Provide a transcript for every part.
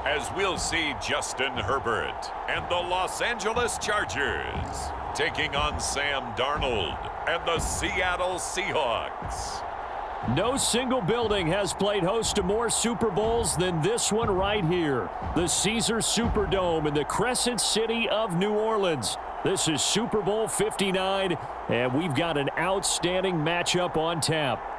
as we'll see Justin Herbert and the Los Angeles Chargers taking on Sam Darnold and the Seattle Seahawks. No single building has played host to more Super Bowls than this one right here. The Caesars Superdome in the Crescent City of New Orleans. This is Super Bowl 59, and we've got an outstanding matchup on tap.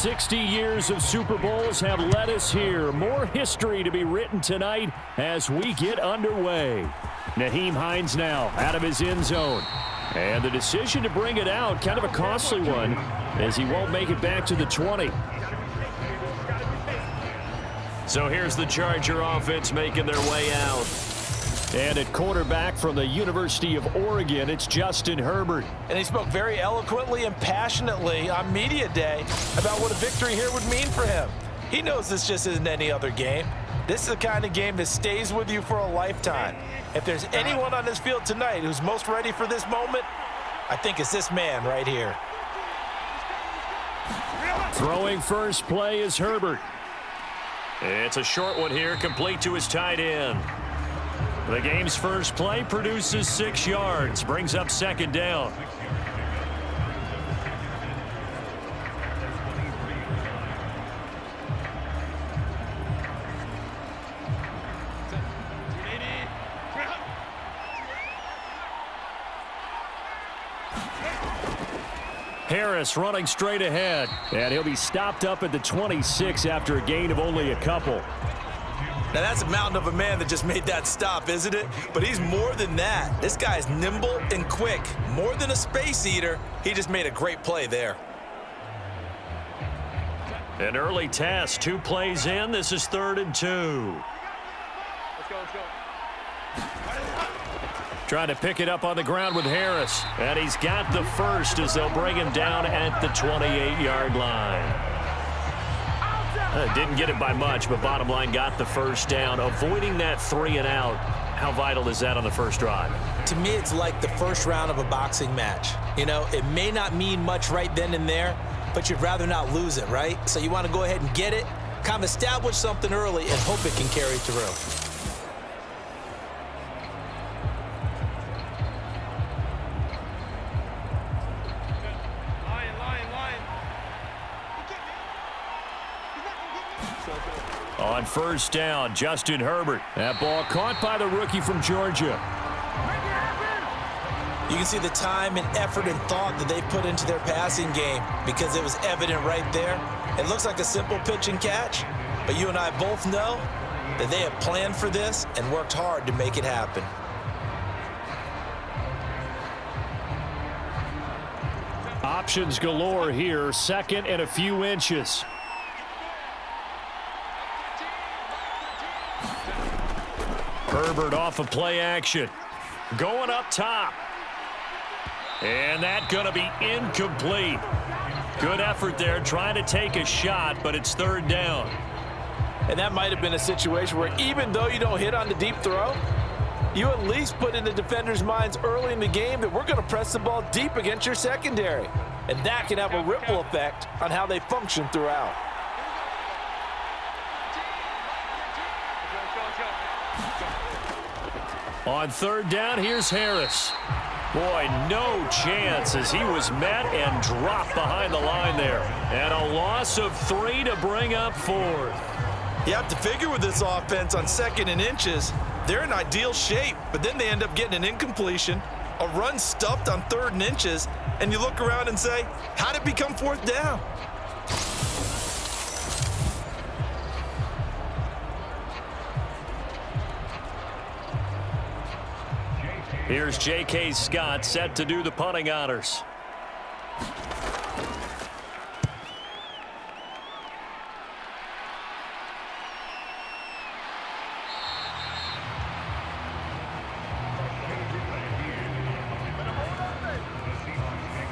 60 years of Super Bowls have led us here. More history to be written tonight as we get underway. Nyheim Hines now out of his end zone. And the decision to bring it out, kind of a costly one, as he won't make it back to the 20. So here's the Charger offense making their way out. And at quarterback from the University of Oregon, it's Justin Herbert. And he spoke very eloquently and passionately on media day about what a victory here would mean for him. He knows this just isn't any other game. This is the kind of game that stays with you for a lifetime. If there's anyone on this field tonight who's most ready for this moment, I think it's this man right here. Throwing first play is Herbert. It's a short one here, complete to his tight end. The game's first play produces 6 yards, brings up second down. Harris running straight ahead, and he'll be stopped up at the 26 after a gain of only a couple. Now that's a mountain of a man that just made that stop, isn't it? But he's more than that. This guy's nimble and quick. More than a space eater, he just made a great play there. An early test, 2 plays in. This is 3rd and 2. Let's go. Trying to pick it up on the ground with Harris. And he's got the first as they'll bring him down at the 28-yard line. Didn't get it by much, but bottom line got the first down. Avoiding that 3 and out, how vital is that on the first drive? To me, it's like the first round of a boxing match. You know, it may not mean much right then and there, but you'd rather not lose it, right? So you want to go ahead and get it, kind of establish something early, and hope it can carry through. On first down, Justin Herbert. That ball caught by the rookie from Georgia. You can see the time and effort and thought that they put into their passing game because it was evident right there. It looks like a simple pitch and catch, but you and I both know that they have planned for this and worked hard to make it happen. Options galore here, 2nd and a few inches. Herbert off of play action. Going up top. And that going to be incomplete. Good effort there trying to take a shot, but it's 3rd down. And that might have been a situation where even though you don't hit on the deep throw, you at least put in the defender's minds early in the game that we're going to press the ball deep against your secondary. And that can have a ripple effect on how they function throughout. On 3rd down, here's Harris. Boy, no chance as he was met and dropped behind the line there. And a loss of 3 to bring up 4th. You have to figure with this offense on 2nd and inches, they're in ideal shape, but then they end up getting an incompletion, a run stuffed on 3rd and inches, and you look around and say, how did it become 4th down? Here's J.K. Scott set to do the punting honors.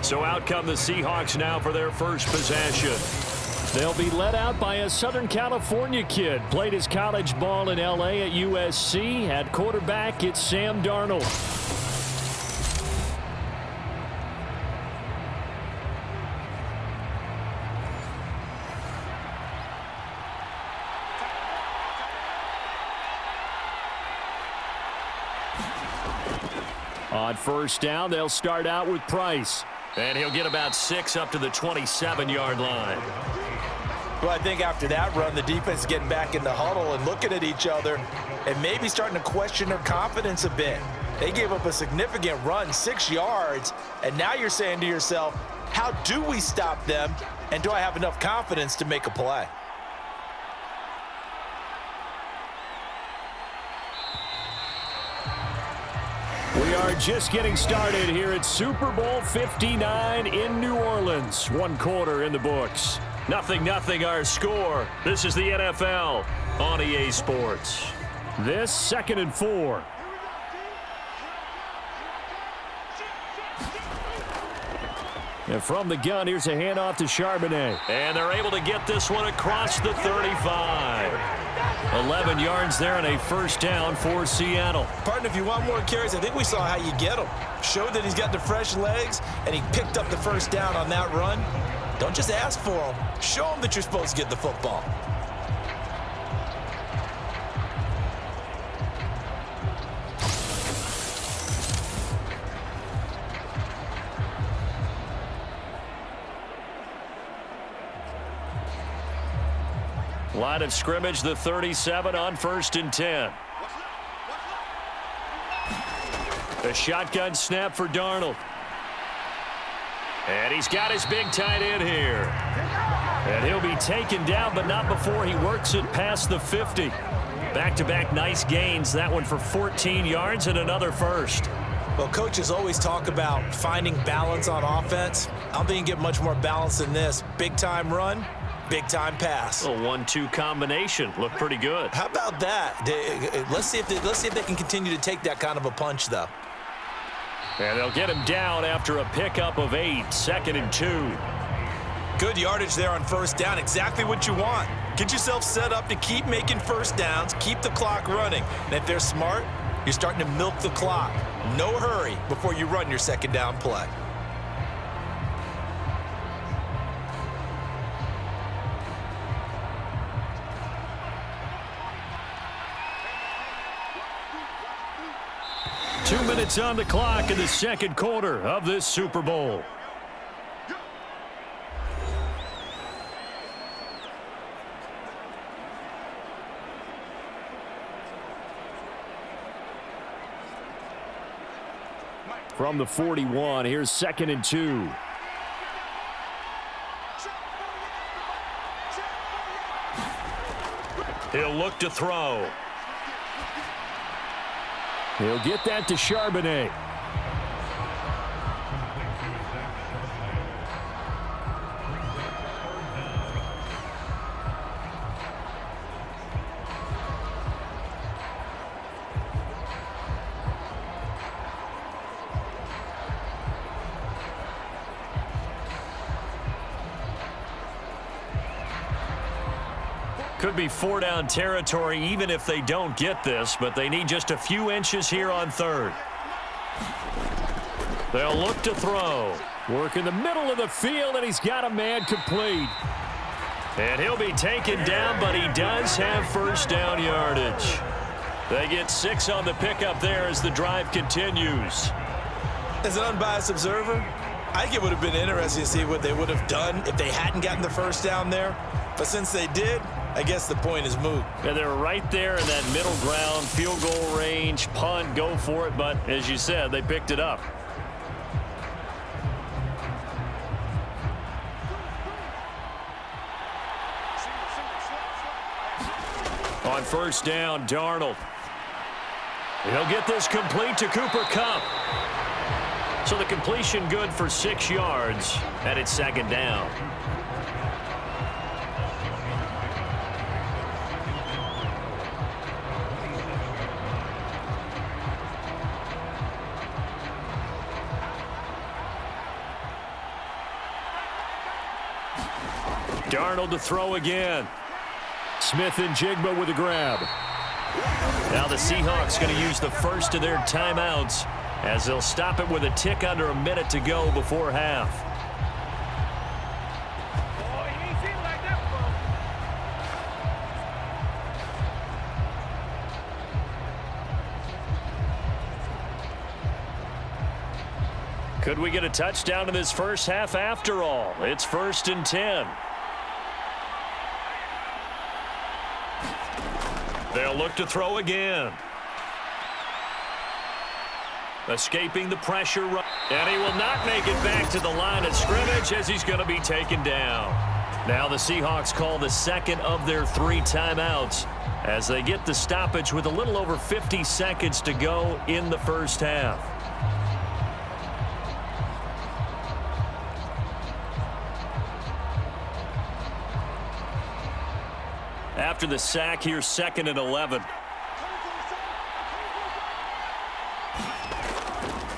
So out come the Seahawks now for their first possession. They'll be led out by a Southern California kid. Played his college ball in L.A. at USC. At quarterback, it's Sam Darnold. On first down, they'll start out with Price. And he'll get about 6 up to the 27-yard line. Well, I think after that run, the defense is getting back in the huddle and looking at each other and maybe starting to question their confidence a bit. They gave up a significant run, 6 yards, and now you're saying to yourself, How do we stop them? And do I have enough confidence to make a play? We are just getting started here at Super Bowl 59 in New Orleans. 1 quarter in the books. 0-0 our score. This is the NFL on EA Sports. This 2nd and 4. And from the gun, here's a handoff to Charbonnet. And they're able to get this one across the 35. 11 yards there and a first down for Seattle. Partner, if you want more carries, I think we saw how you get him. Showed that he's got the fresh legs, and he picked up the first down on that run. Don't just ask for him. Show him that you're supposed to get the football. Line of scrimmage, the 37 on 1st and 10. A shotgun snap for Darnold. And he's got his big tight end here. And he'll be taken down, but not before he works it past the 50. Back-to-back nice gains. That one for 14 yards and another first. Well, coaches always talk about finding balance on offense. I don't think you can get much more balance than this. Big-time run, big-time pass. A 1-2 combination. Looked pretty good. How about that? Let's see if they can continue to take that kind of a punch, though. And they'll get him down after a pickup of 8. 2nd and 2. Good yardage there on first down. Exactly what you want. Get yourself set up to keep making first downs, keep the clock running. And if they're smart, you're starting to milk the clock. No hurry before you run your second down play. Two minutes on the clock in the 2nd quarter of this Super Bowl. From the 41, here's 2nd and 2. He'll look to throw. He'll get that to Charbonnet. Could be 4-down territory even if they don't get this, but they need just a few inches here on 3rd. They'll look to throw. Work in the middle of the field, and he's got a man complete. And he'll be taken down, but he does have first down yardage. They get 6 on the pickup there as the drive continues. As an unbiased observer, I think it would have been interesting to see what they would have done if they hadn't gotten the first down there. But since they did, I guess the point is moot. And they're right there in that middle ground, field goal range, punt, go for it. But as you said, they picked it up. On first down, Darnold. He'll get this complete to Cooper Kupp. So the completion good for 6 yards, and it's 2nd down. Darnold to throw again. Smith and Jigba with a grab. Now the Seahawks going to use the first of their timeouts as they'll stop it with a tick under a minute to go before half. Could we get a touchdown in this first half after all? It's 1st and 10. They'll look to throw again. Escaping the pressure. And he will not make it back to the line of scrimmage as he's going to be taken down. Now the Seahawks call the second of their 3 timeouts as they get the stoppage with a little over 50 seconds to go in the first half. After the sack, here's 2nd and 11.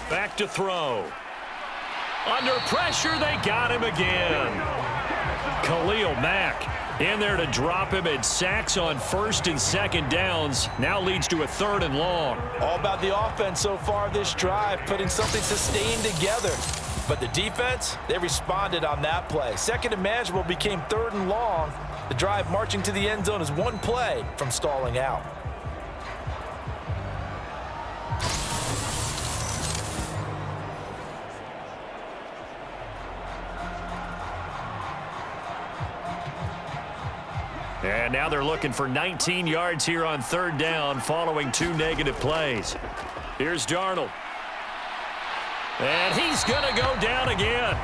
Back to throw. Under pressure, they got him again. Khalil Mack in there to drop him, and sacks on 1st and 2nd downs. Now leads to a 3rd and long. All about the offense so far this drive, putting something sustained together. But the defense, they responded on that play. 2nd and manageable became 3rd and long. The drive marching to the end zone is 1 play from stalling out. And now they're looking for 19 yards here on 3rd down following 2 negative plays. Here's Darnold. And he's going to go down again.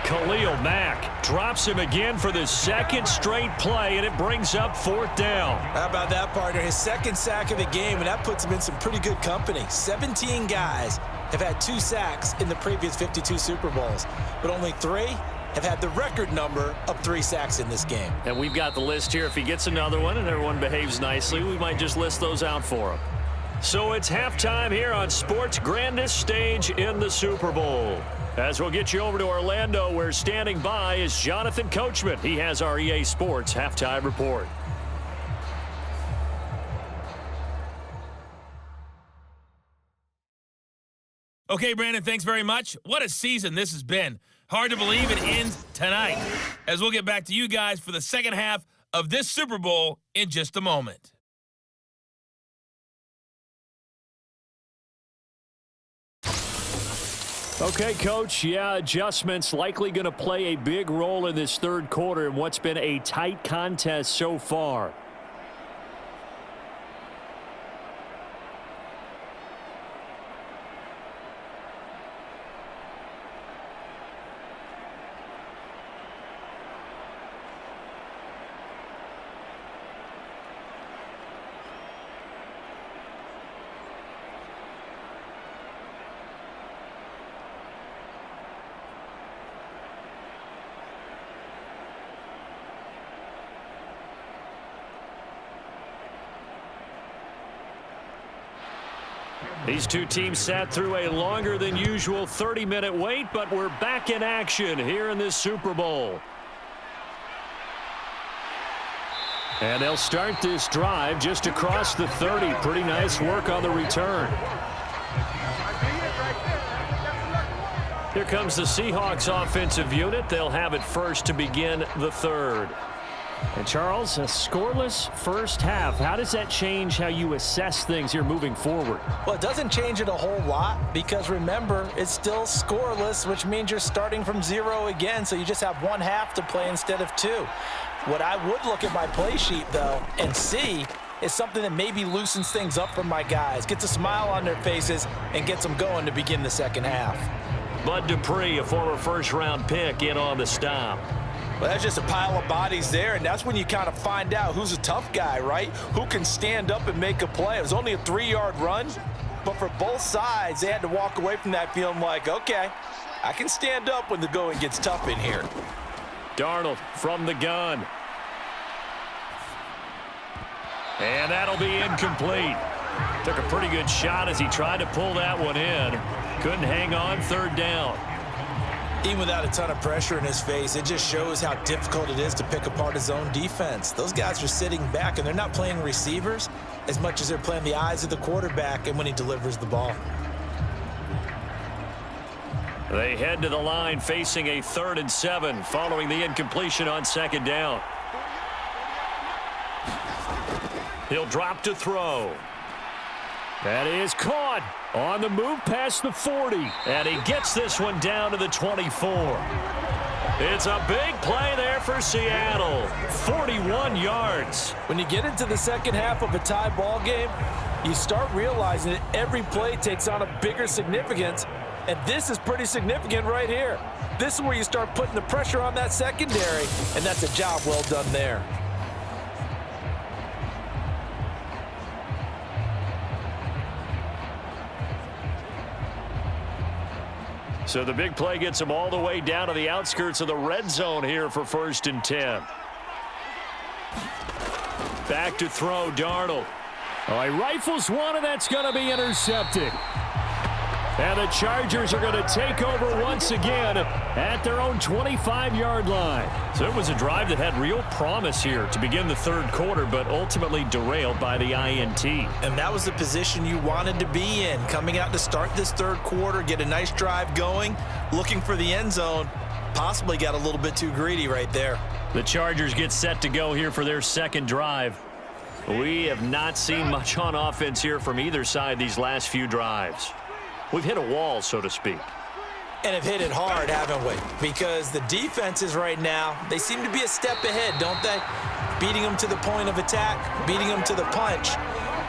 Khalil Mack drops him again for the 2nd straight play, and it brings up 4th down. How about that, partner? His 2nd sack of the game, and that puts him in some pretty good company. 17 guys have had 2 sacks in the previous 52 Super Bowls, but only 3 have had the record number of 3 sacks in this game. And we've got the list here. If he gets another one and everyone behaves nicely, we might just list those out for him. So it's halftime here on sports' grandest stage in the Super Bowl. As we'll get you over to Orlando, where standing by is Jonathan Coachman. He has our EA Sports halftime report. Okay, Brandon, thanks very much. What a season this has been. Hard to believe it ends tonight, as we'll get back to you guys for the second half of this Super Bowl in just a moment. Okay, Coach, adjustments likely going to play a big role in this 3rd quarter in what's been a tight contest so far. These 2 teams sat through a longer than usual 30-minute wait, but we're back in action here in this Super Bowl. And they'll start this drive just across the 30. Pretty nice work on the return. Here comes the Seahawks offensive unit. They'll have it first to begin the 3rd. And Charles, a scoreless first half. How does that change how you assess things here moving forward? Well, it doesn't change it a whole lot because, remember, it's still scoreless, which means you're starting from 0 again, so you just have 1 half to play instead of 2. What I would look at my play sheet, though, and see is something that maybe loosens things up for my guys, gets a smile on their faces, and gets them going to begin the second half. Bud Dupree, a former first-round pick, in on the stop. Well, that's just a pile of bodies there, and that's when you kind of find out who's a tough guy, right? Who can stand up and make a play. It was only a 3-yard run, but for both sides, they had to walk away from that feeling like, okay, I can stand up when the going gets tough in here. Darnold from the gun. And that'll be incomplete. Took a pretty good shot as he tried to pull that one in. Couldn't hang on, 3rd down. Even without a ton of pressure in his face, it just shows how difficult it is to pick apart his own defense. Those guys are sitting back, and they're not playing receivers as much as they're playing the eyes of the quarterback and when he delivers the ball. They head to the line facing a 3rd and 7 following the incompletion on 2nd down. He'll drop to throw. That is caught on the move past the 40. And he gets this one down to the 24. It's a big play there for Seattle. 41 yards. When you get into the second half of a tie ball game, you start realizing that every play takes on a bigger significance, and this is pretty significant right here. This is where you start putting the pressure on that secondary, and that's a job well done there. So the big play gets him all the way down to the outskirts of the red zone here for 1st and 10. Back to throw, Darnold. Oh, he rifles one, and that's going to be intercepted. And the Chargers are going to take over once again at their own 25-yard line. So it was a drive that had real promise here to begin the 3rd quarter, but ultimately derailed by the INT. And that was the position you wanted to be in, coming out to start this 3rd quarter, get a nice drive going, looking for the end zone. Possibly got a little bit too greedy right there. The Chargers get set to go here for their 2nd drive. We have not seen much on offense here from either side these last few drives. We've hit a wall, so to speak. And have hit it hard, haven't we? Because the defenses right now, they seem to be a step ahead, don't they? Beating them to the point of attack, beating them to the punch.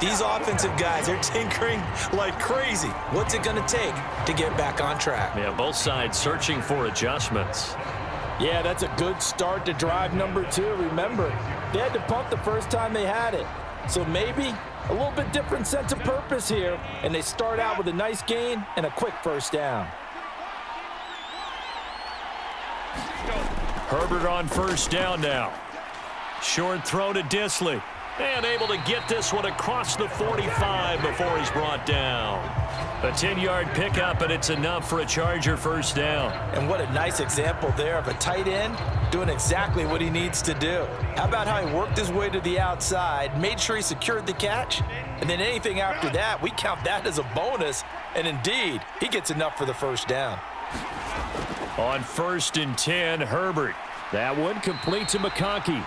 These offensive guys, they're tinkering like crazy. What's it going to take to get back on track? Yeah, both sides searching for adjustments. Yeah, that's a good start to drive number 2. Remember, they had to punt the first time they had it. So maybe a little bit different sense of purpose here, and they start out with a nice gain and a quick 1st down. Herbert on 1st down now. Short throw to Disley. And able to get this one across the 45 before he's brought down. A 10-yard pickup, and it's enough for a Charger 1st down. And what a nice example there of a tight end doing exactly what he needs to do. How about how he worked his way to the outside, made sure he secured the catch, and then anything after that, we count that as a bonus. And indeed, he gets enough for the 1st down. On 1st and 10, Herbert. That one complete to McConkey.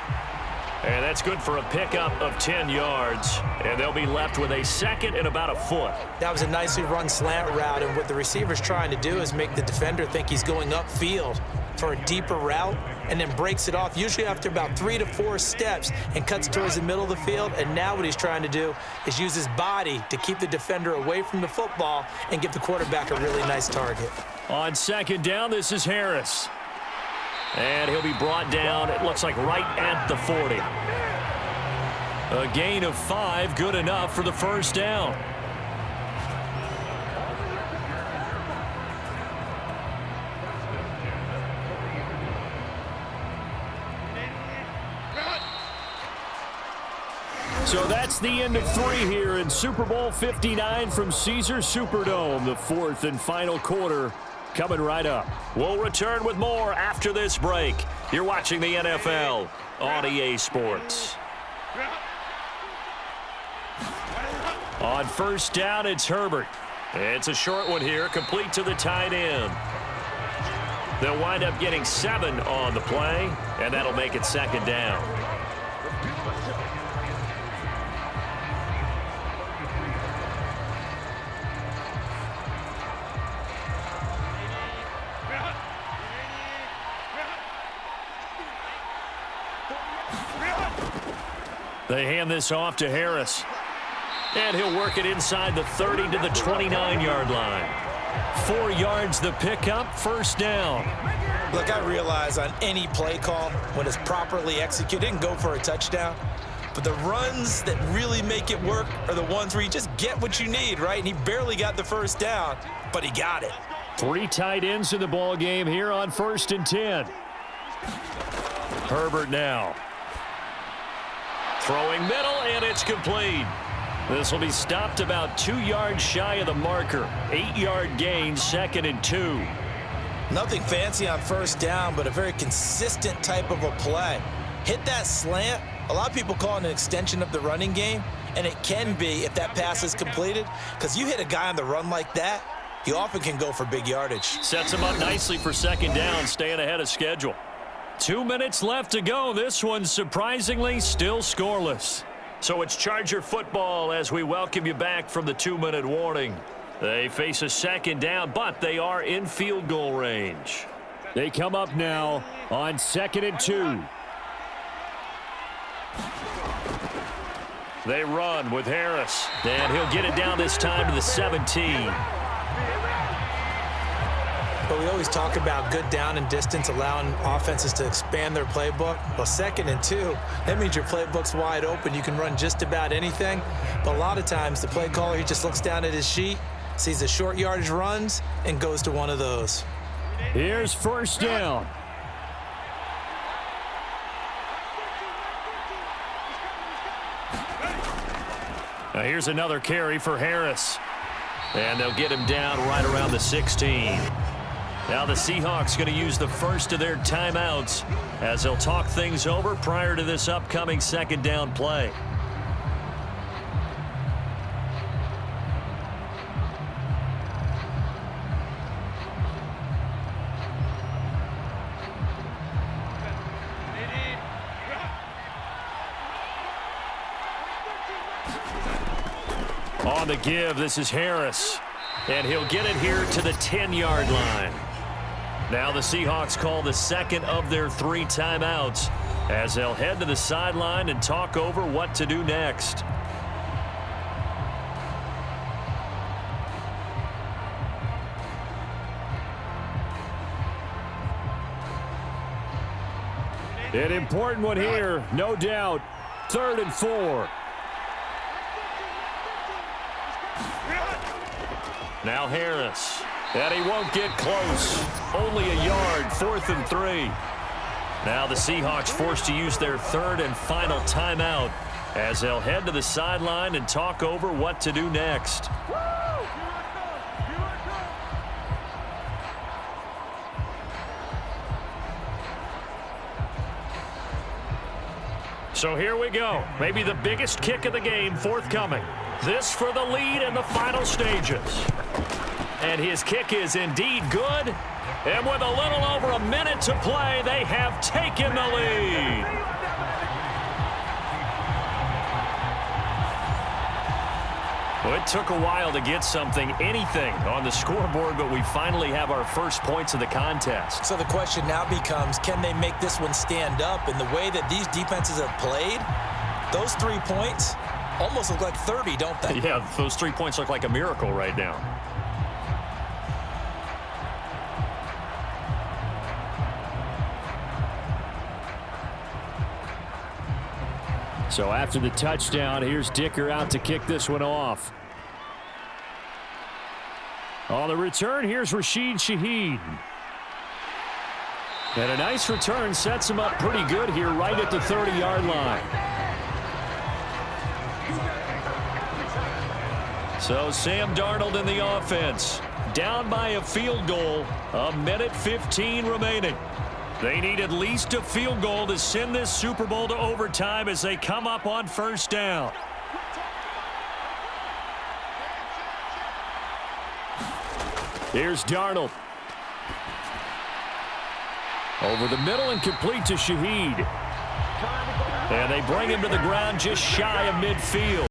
And that's good for a pickup of 10 yards. And they'll be left with a 2nd and about a foot. That was a nicely run slant route, and what the receiver's trying to do is make the defender think he's going upfield for a deeper route, and then breaks it off, usually after about 3 to 4 steps, and cuts towards the middle of the field. And now what he's trying to do is use his body to keep the defender away from the football and give the quarterback a really nice target. On 2nd down, this is Harris. And he'll be brought down, it looks like right at the 40. A gain of 5, good enough for the 1st down. So that's the end of 3 here in Super Bowl 59 from Caesars Superdome, the 4th and final quarter. Coming right up. We'll return with more after this break. You're watching the NFL on EA Sports. On 1st down, it's Herbert. It's a short one here, complete to the tight end. They'll wind up getting 7 on the play, and that'll make it 2nd down. They hand this off to Harris. And he'll work it inside the 30 to the 29-yard line. 4 yards the pickup, 1st down. Look, I realize on any play call, when it's properly executed, it can go for a touchdown. But the runs that really make it work are the ones where you just get what you need, right? And he barely got the 1st down, but he got it. 3 tight ends in the ball game here on 1st and 10. Herbert now. Throwing middle, and it's complete. This will be stopped about 2 yards shy of the marker. 8-yard gain, 2nd and 2. Nothing fancy on 1st down, but a very consistent type of a play. Hit that slant. A lot of people call it an extension of the running game, and it can be if that pass is completed, because you hit a guy on the run like that, you often can go for big yardage. Sets him up nicely for 2nd down, staying ahead of schedule. 2 minutes left to go. This one's surprisingly still scoreless. So it's Charger football as we welcome you back from the 2-minute warning. They face a 2nd down, but they are in field goal range. They come up now on 2nd and 2. They run with Harris. And he'll get it down this time to the 17. But we always talk about good down and distance, allowing offenses to expand their playbook. Well, 2nd and 2, that means your playbook's wide open. You can run just about anything. But a lot of times, the play caller, he just looks down at his sheet, sees the short yardage runs, and goes to one of those. Here's first down. Now here's another carry for Harris. And they'll get him down right around the 16. Now the Seahawks going to use the first of their timeouts as they'll talk things over prior to this upcoming 2nd down play. On the give, this is Harris. And he'll get it here to the 10-yard line. Now the Seahawks call the 2nd of their 3 timeouts as they'll head to the sideline and talk over what to do next. An important one here, no doubt. 3rd and 4. Now Harris. And he won't get close. Only a yard, 4th and 3. Now the Seahawks forced to use their 3rd and final timeout as they'll head to the sideline and talk over what to do next. So here we go. Maybe the biggest kick of the game forthcoming. This for the lead in the final stages. And his kick is indeed good. And with a little over a minute to play, they have taken the lead. Well, it took a while to get anything on the scoreboard, but we finally have our first points of the contest. So the question now becomes, can they make this one stand up? In the way that these defenses have played, those 3 points almost look like 30, don't they? Yeah, those 3 points look like a miracle right now. So after the touchdown, here's Dicker out to kick this one off. On the return, here's Rashid Shaheed. And a nice return sets him up pretty good here right at the 30-yard line. So Sam Darnold in the offense. Down by a field goal. 1:15 remaining. They need at least a field goal to send this Super Bowl to overtime as they come up on first down. Here's Darnold. Over the middle and complete to Shaheed. And they bring him to the ground just shy of midfield.